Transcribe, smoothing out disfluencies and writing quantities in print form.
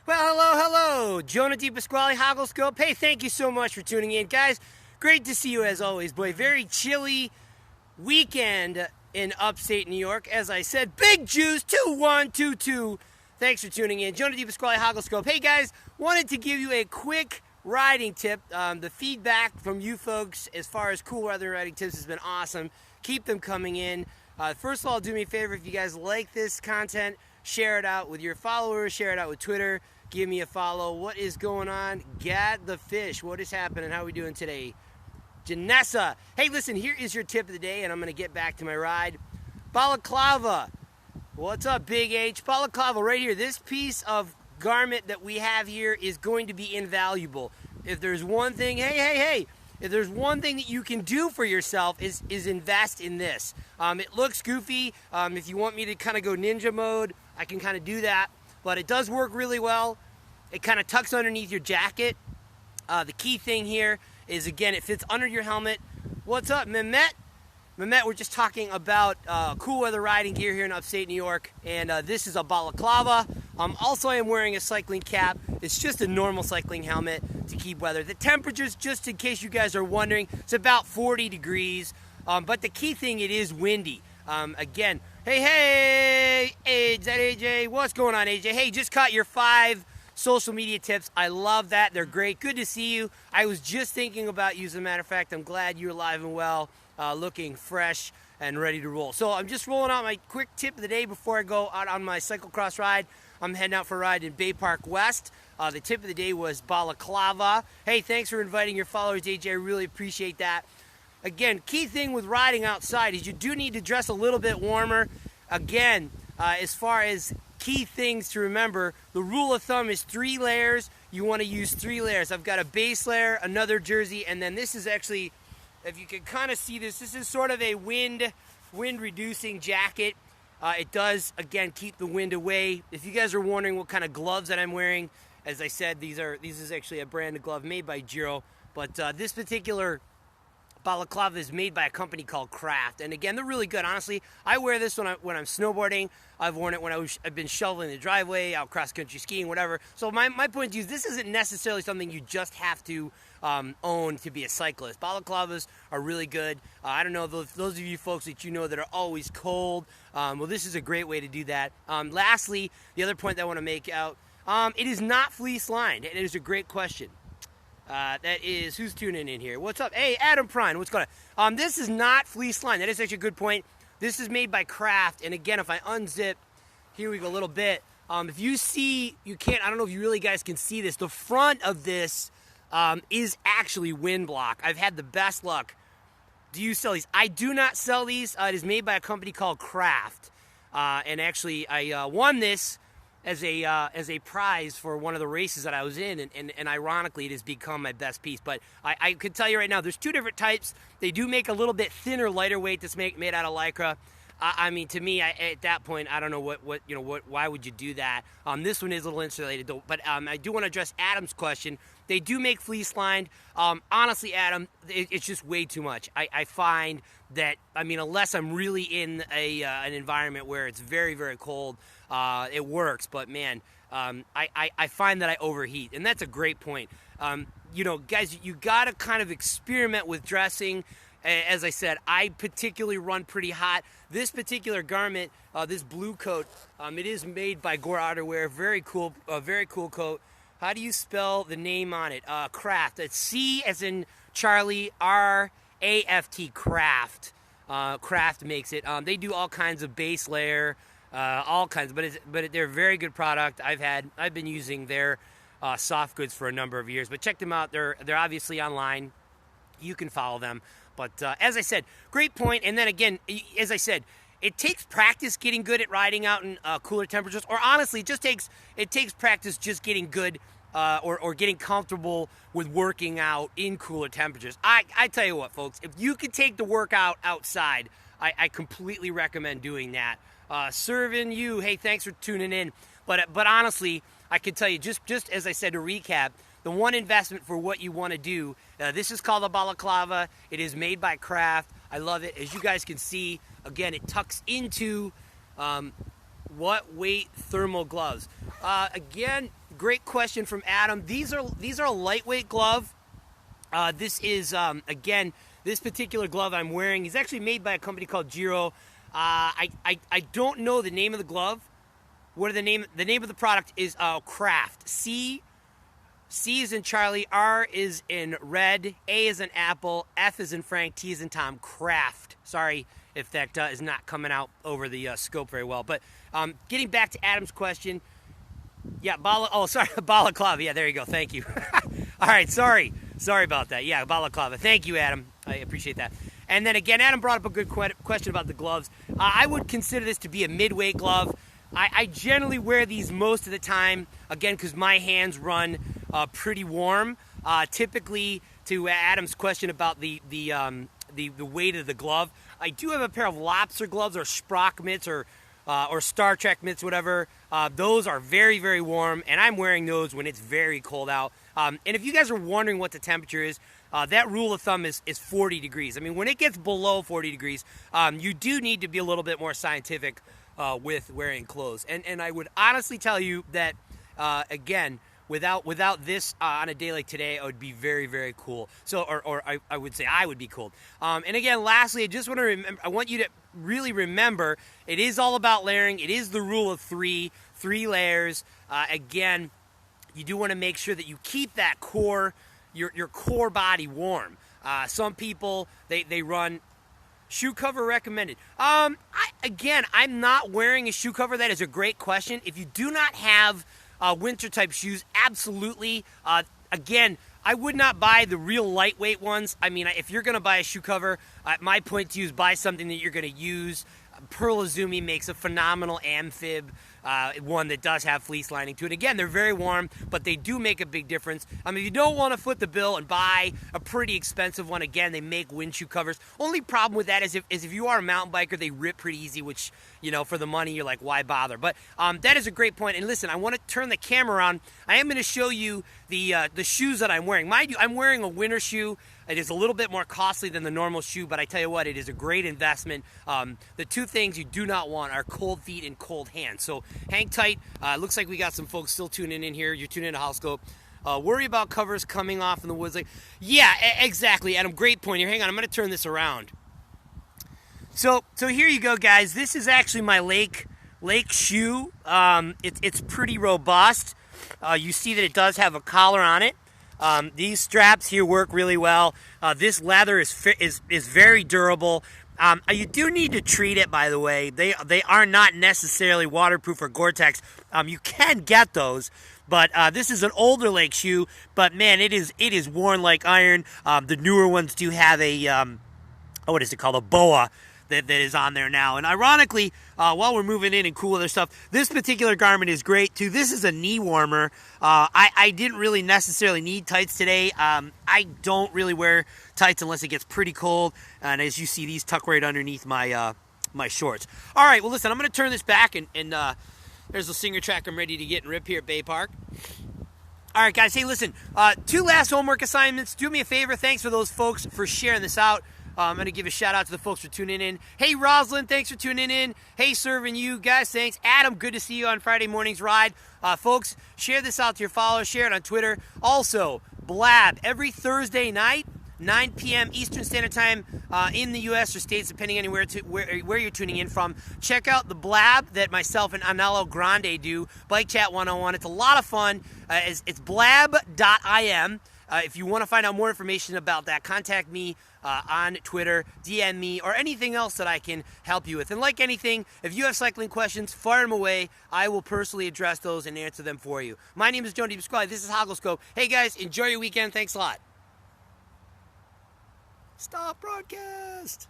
Well, hello. Jonah DiPasquale, Hogglescope. Hey, thank you so much for tuning in. Guys, great to see you as always, boy. Very chilly weekend in upstate New York. As I said, Big Juice 2122. Thanks for tuning in. Jonah DiPasquale, Hogglescope. Hey, guys, wanted to give you a quick riding tip. The feedback from you folks as far as cool weather riding tips has been awesome. Keep them coming in. First of all, do me a favor, if you guys like this content, share it out with your followers, share it out with Twitter. Give me a follow. What is going on? Get the fish. What is happening? How are we doing today? Janessa. Hey, listen, here is your tip of the day, and I'm going to get back to my ride. Balaclava. What's up, Big H? Balaclava right here. This piece of garment that we have here is going to be invaluable. If there's one thing, hey, if there's one thing that you can do for yourself is invest in this. It looks goofy. If you want me to kind of go ninja mode, I can kind of do that. But it does work really well. It kind of tucks underneath your jacket. The key thing here is, again, it fits under your helmet. What's up, Mehmet? Mehmet, we're just talking about cool weather riding gear here in upstate New York. And this is a balaclava. Also, I am wearing a cycling cap. It's just a normal cycling helmet to keep weather. The temperatures, just in case you guys are wondering, it's about 40 degrees. But the key thing, it is windy. Again, hey, is that AJ? What's going on, AJ? Hey, just caught your 5 social media tips. I love that. They're great. Good to see you. I was just thinking about you, as a matter of fact. I'm glad you're alive and well, looking fresh and ready to roll. So I'm just rolling out my quick tip of the day before I go out on my cyclocross ride. I'm heading out for a ride in Bay Park West. The tip of the day was balaclava. Hey, thanks for inviting your followers, AJ. I really appreciate that. Again, key thing with riding outside is you do need to dress a little bit warmer. Again, as far as key things to remember, the rule of thumb is 3 layers. You want to use 3 layers. I've got a base layer, another jersey, and then this is actually, if you can kind of see this is sort of a wind reducing jacket. It does, again, keep the wind away. If you guys are wondering what kind of gloves that I'm wearing, as I said, these is actually a brand of glove made by Giro, but this particular balaclava is made by a company called Craft, and again, they're really good. Honestly, I wear this when I'm snowboarding. I've worn it when I've been shoveling the driveway, out cross-country skiing, whatever. So my point is, this isn't necessarily something you just have to own to be a cyclist. Balaclavas are really good. I don't know, those of you folks that you know that are always cold, well, this is a great way to do that. Lastly, the other point that I want to make out, it is not fleece lined. It is a great question. That is, who's tuning in here? What's up? Hey, Adam Prine, what's going on? This is not fleece lined. That is actually a good point. This is made by Craft, and again, if I unzip, here we go a little bit. If you see, you can't, I don't know if you really guys can see this, the front of this is actually wind block. I've had the best luck. Do you sell these? I do not sell these. It is made by a company called Craft, and actually, I won this as a prize for one of the races that I was in, and ironically, it has become my best piece. But I could tell you right now, there's 2 different types. They do make a little bit thinner, lighter weight that's made out of Lycra. I mean, to me, at that point, I don't know why would you do that? This one is a little insulated, though. But I do want to address Adam's question. They do make fleece lined. Honestly, Adam, it's just way too much. I find that, I mean, unless I'm really in an environment where it's very, very cold, it works. But man, I find that I overheat, and that's a great point. Guys, you got to kind of experiment with dressing. As I said, I particularly run pretty hot. This particular garment, this blue coat, it is made by Gore Outerwear. Very cool coat. How do you spell the name on it? Craft. It's C as in Charlie, R-A-F-T, Craft. Craft makes it. They do all kinds of base layer, all kinds, but they're a very good product. I've been using their soft goods for a number of years, but check them out. They're obviously online. You can follow them. But as I said, great point. And then again, as I said, it takes practice getting good at riding out in cooler temperatures, or honestly, it takes practice just getting good or getting comfortable with working out in cooler temperatures. I tell you what, folks, if you could take the workout outside, I completely recommend doing that. Serving you, hey, thanks for tuning in. But honestly, I can tell you, just as I said to recap, the one investment for what you want to do, this is called a balaclava. It is made by Craft. I love it. As you guys can see, again, it tucks into what weight thermal gloves. Again, great question from Adam. These are a lightweight glove. This is again, this particular glove I'm wearing is actually made by a company called Giro. I don't know the name of the glove. What are the name of the product is Craft. C is in Charlie, R is in red, A is in apple, F is in Frank, T is in Tom. Craft. Sorry if that is not coming out over the scope very well. But getting back to Adam's question, yeah, Balaclava. Yeah, there you go. Thank you. All right, sorry about that. Yeah, Balaclava. Thank you, Adam. I appreciate that. And then again, Adam brought up a good question about the gloves. I would consider this to be a midweight glove. I generally wear these most of the time, again, because my hands run pretty warm. Typically, to Adam's question about the weight of the glove, I do have a pair of lobster gloves or Sprock mitts or Star Trek mitts, whatever. Those are very, very warm, and I'm wearing those when it's very cold out. And if you guys are wondering what the temperature is, that rule of thumb is 40 degrees. I mean, when it gets below 40 degrees, you do need to be a little bit more scientific with wearing clothes. And I would honestly tell you that, again, without this on a day like today, I would be very, very cool. So, or I would say I would be cold. And again, lastly, I just want to remember, I want you to really remember, it is all about layering. It is the rule of three layers. Again, you do want to make sure that you keep that core, your core body warm. Some people, they run shoe cover recommended. I'm not wearing a shoe cover. That is a great question. If you do not have winter type shoes, absolutely. Again, I would not buy the real lightweight ones. I mean, if you're going to buy a shoe cover, my point to you is buy something that you're going to use. Pearl Izumi makes a phenomenal amphib, one that does have fleece lining to it. Again, they're very warm, but they do make a big difference. I mean, if you don't want to foot the bill and buy a pretty expensive one, again, they make wind shoe covers. Only problem with that is if you are a mountain biker, they rip pretty easy, which, you know, for the money, you're like, why bother? But that is a great point. And listen, I want to turn the camera on. I am going to show you the shoes that I'm wearing. Mind you, I'm wearing a winter shoe. It is a little bit more costly than the normal shoe, but I tell you what, it is a great investment. The two things you do not want are cold feet and cold hands. So hang tight. Looks like we got some folks still tuning in here. You're tuning in to House Scope. Worry about covers coming off in the woods. Like, yeah, exactly, Adam. Great point here. Hang on, I'm going to turn this around. So here you go, guys. This is actually my lake shoe. It's pretty robust. You see that it does have a collar on it. These straps here work really well. This leather is very durable. You do need to treat it, by the way. They are not necessarily waterproof or Gore-Tex. You can get those, but this is an older lake shoe. But man, it is worn like iron. The newer ones do have a what is it called? A boa that is on there now. And ironically, while we're moving in and cool other stuff, this particular garment is great too. This is a knee warmer. I didn't really necessarily need tights today. I don't really wear tights unless it gets pretty cold. And as you see, these tuck right underneath my my shorts. All right, well listen, I'm going to turn this back and there's the Singer track I'm ready to get and rip here at Bay Park. All right, guys, hey, listen, 2 last homework assignments. Do me a favor. Thanks for those folks for sharing this out. I'm going to give a shout out to the folks for tuning in. Hey, Rosalind, thanks for tuning in. Hey, serving you guys, thanks. Adam, good to see you on Friday morning's ride. Folks, share this out to your followers. Share it on Twitter. Also, Blab, every Thursday night, 9 p.m. Eastern Standard Time in the U.S. or states, depending on where you're tuning in from. Check out the Blab that myself and Anelo Grande do, Bike Chat 101. It's a lot of fun. It's blab.im. If you want to find out more information about that, contact me on Twitter, DM me, or anything else that I can help you with. And like anything, if you have cycling questions, fire them away. I will personally address those and answer them for you. My name is Jonah DiPasquale. This is Hogglescope. Hey guys, enjoy your weekend. Thanks a lot. Stop broadcast.